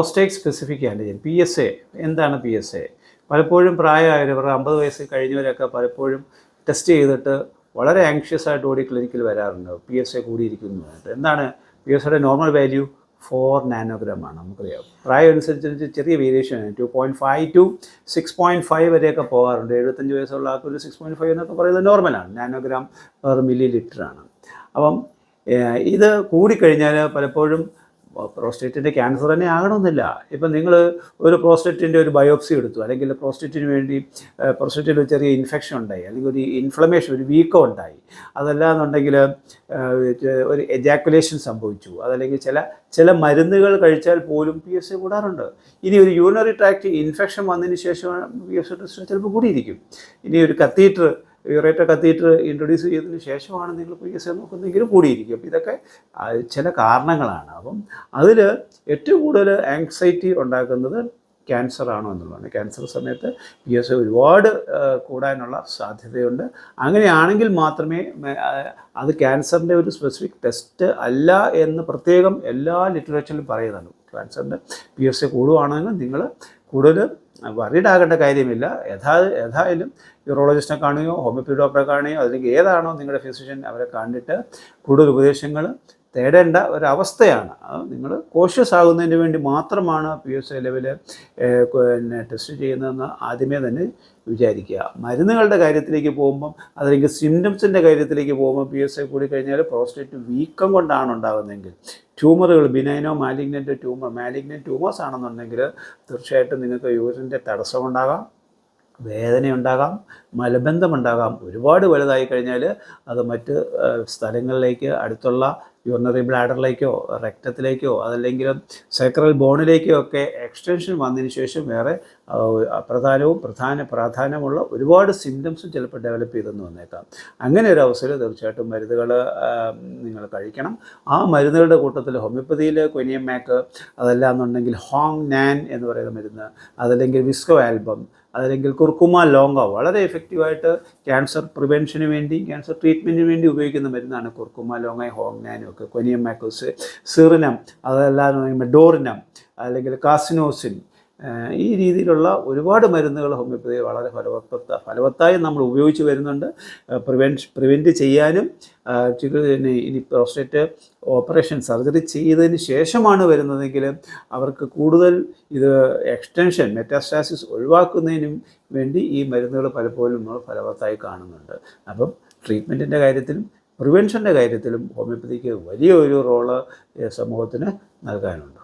Prostate specific antigen PSA. എന്താണ് PSA? പലപ്പോഴും പ്രായമായവർ 50 വയസ്സ് കഴിഞ്ഞവരൊക്കെ പലപ്പോഴും ടെസ്റ്റ് ചെയ്തിട്ട് വളരെ ആങ്ഷ്യസ് ആയിട്ട് ഓടി ക്ലിനിക്കിൽ വരാറുണ്ട്. PSA കൂടിയിരിക്കുന്നതായിട്ട്. എന്താണ് PSAയുടെ നോർമൽ വാല്യൂ? 4 നാനോഗ്രാം ആണ്. നമുക്കറിയാം പ്രായം അനുസരിച്ച് ചെറിയ വേരിയേഷൻ 2.5 to 6.5 വരെയൊക്കെ പോകാറുണ്ട്. 75 വയസ്സുള്ള ആൾക്ക് ഒരു 6.5 എന്നൊക്കെ പറയുന്നത് നോർമലാണ്. നാനോഗ്രാം പെർ മില്ലി ലിറ്ററാണ്. അപ്പം ഇത് കൂടിക്കഴിഞ്ഞാൽ പലപ്പോഴും പ്രോസ്റ്റേറ്റിൻ്റെ ക്യാൻസർ തന്നെ ആകണമെന്നില്ല. ഇപ്പം നിങ്ങൾ ഒരു പ്രോസ്റ്റേറ്റിൻ്റെ ഒരു ബയോപ്സി എടുത്തു, അല്ലെങ്കിൽ പ്രോസ്റ്റേറ്റിന് വേണ്ടി പ്രോസ്റ്റേറ്റിൽ ഒരു ചെറിയ ഇൻഫെക്ഷൻ ഉണ്ടായി, അല്ലെങ്കിൽ ഒരു ഇൻഫ്ലമേഷൻ, ഒരു വീക്കം ഉണ്ടായി, അതല്ലാന്നുണ്ടെങ്കിൽ ഒരു എജാക്കുലേഷൻ സംഭവിച്ചു, അതല്ലെങ്കിൽ ചില മരുന്നുകൾ കഴിച്ചാൽ പോലും PSA കൂടാറുണ്ട്. ഇനി ഒരു യൂറിനറി ട്രാക്റ്റ് ഇൻഫെക്ഷൻ വന്നതിന് ശേഷം PSA ടെസ്റ്റ് ചിലപ്പോൾ കൂടിയിരിക്കും. ഇനി ഒരു യൂറേറ്റർ കത്തീറ്റർ ഇൻട്രൊഡ്യൂസ് ചെയ്തതിന് ശേഷമാണ് നിങ്ങൾ PSA നോക്കുന്നതെങ്കിലും കൂടിയിരിക്കും. അപ്പോൾ ഇതൊക്കെ ചില കാരണങ്ങളാണ്. അപ്പം അതിൽ ഏറ്റവും കൂടുതൽ ആങ്സൈറ്റി ഉണ്ടാക്കുന്നത് ക്യാൻസർ ആണോ എന്നുള്ളതാണ്. ക്യാൻസർ സമയത്ത് PSA ഒരുപാട് കൂടാനുള്ള സാധ്യതയുണ്ട്. അങ്ങനെയാണെങ്കിൽ മാത്രമേ അത് ക്യാൻസറിൻ്റെ ഒരു സ്പെസിഫിക് ടെസ്റ്റ് അല്ല എന്ന് പ്രത്യേകം എല്ലാ ലിറ്ററേച്ചറിലും പറയുന്നുണ്ട്. ക്യാൻസറിൻ്റെ PSA കൂടുകയാണെങ്കിൽ നിങ്ങൾ കൂടുതൽ വറീഡ് ആകേണ്ട കാര്യമില്ല. ഏതായാലും യൂറോളജിസ്റ്റിനെ കാണുകയോ ഹോമിയോപ്പതി ഡോക്ടറെ കാണുകയോ അല്ലെങ്കിൽ ഏതാണോ നിങ്ങളുടെ ഫിസിഷ്യൻ അവരെ കണ്ടിട്ട് കൂടുതൽ ഉപദേശങ്ങൾ തേടേണ്ട ഒരവസ്ഥയാണ്. നിങ്ങൾ കോഷ്യസ് ആകുന്നതിന് വേണ്ടി മാത്രമാണ് PSA ലെവൽ ടെസ്റ്റ് ചെയ്യുന്നതെന്ന് ആദ്യമേ തന്നെ വിചാരിക്കുക. മരുന്നുകളുടെ കാര്യത്തിലേക്ക് പോകുമ്പം, അതല്ലെങ്കിൽ സിംറ്റംസിൻ്റെ കാര്യത്തിലേക്ക് പോകുമ്പോൾ PSA കൂടിക്കഴിഞ്ഞാൽ പ്രോസ്റ്റേറ്റ് വീക്കം കൊണ്ടാണ് ഉണ്ടാകുന്നതെങ്കിൽ, ട്യൂമറുകൾ, ബിനൈനോ മാലിഗ്നൻ്റ് ട്യൂമേഴ്സ് ആണെന്നുണ്ടെങ്കിൽ തീർച്ചയായിട്ടും നിങ്ങൾക്ക് യൂറിൻ്റെ തടസ്സമുണ്ടാകാം, വേദനയുണ്ടാകാം, മലബന്ധമുണ്ടാകാം. ഒരുപാട് വലുതായി കഴിഞ്ഞാൽ അത് മറ്റ് സ്ഥലങ്ങളിലേക്ക്, അടുത്തുള്ള യൂറിനറി ബ്ലാഡറിലേക്കോ റെക്റ്റത്തിലേക്കോ അതല്ലെങ്കിൽ സൈക്രൽ ബോണിലേക്കോ ഒക്കെ എക്സ്റ്റൻഷൻ വന്നതിന് ശേഷം വേറെ പ്രാധാന്യമുള്ള ഒരുപാട് സിംറ്റംസും ചിലപ്പോൾ ഡെവലപ്പ് ചെയ്തെന്ന് വന്നേക്കാം. അങ്ങനെ ഒരു അവസരം തീർച്ചയായിട്ടും മരുന്നുകൾ നിങ്ങൾ കഴിക്കണം. ആ മരുന്നുകളുടെ കൂട്ടത്തിൽ ഹോമിയോപ്പതിയിൽ കൊനിയമാക്ക്, അതല്ലാന്നുണ്ടെങ്കിൽ ഹോങ് നാൻ എന്ന് പറയുന്ന മരുന്ന്, അതല്ലെങ്കിൽ വിസ്കോ ആൽബം, അതല്ലെങ്കിൽ കുർക്കുമ ലോങ്ക, വളരെ എഫക്റ്റീവായിട്ട് ക്യാൻസർ പ്രിവെൻഷന് വേണ്ടി, ക്യാൻസർ ട്രീറ്റ്മെൻറ്റിന് വേണ്ടി ഉപയോഗിക്കുന്ന മരുന്നാണ് കുർക്കുമ ലോങ്ങ, ഹോങ് നാനും ഒക്കെ. കൊനിയമാക്കോസ്, സിറിനം, അതല്ലാന്നുണ്ടെങ്കിൽ മെഡോറിനം, അല്ലെങ്കിൽ കാസിനോസിൻ, ഈ രീതിയിലുള്ള ഒരുപാട് മരുന്നുകൾ ഹോമിയോപ്പതി വളരെ ഫലവത്തായി നമ്മൾ ഉപയോഗിച്ച് വരുന്നുണ്ട്. പ്രിവെൻറ്റ് ചെയ്യാനും ഇനി പ്രോസ്റ്റേറ്റ് ഓപ്പറേഷൻ സർജറി ചെയ്തതിന് ശേഷമാണ് വരുന്നതെങ്കിൽ അവർക്ക് കൂടുതൽ ഇത് എക്സ്റ്റൻഷൻ, മെറ്റാസ്റ്റാസിസ് ഒഴിവാക്കുന്നതിനും വേണ്ടി ഈ മരുന്നുകൾ പലപ്പോഴും നമ്മൾ ഫലവത്തായി കാണുന്നുണ്ട്. അപ്പം ട്രീറ്റ്മെൻറ്റിൻ്റെ കാര്യത്തിലും പ്രിവെൻഷൻ്റെ കാര്യത്തിലും ഹോമിയോപ്പതിക്ക് വലിയൊരു റോള് സമൂഹത്തിന് നൽകാനുണ്ട്.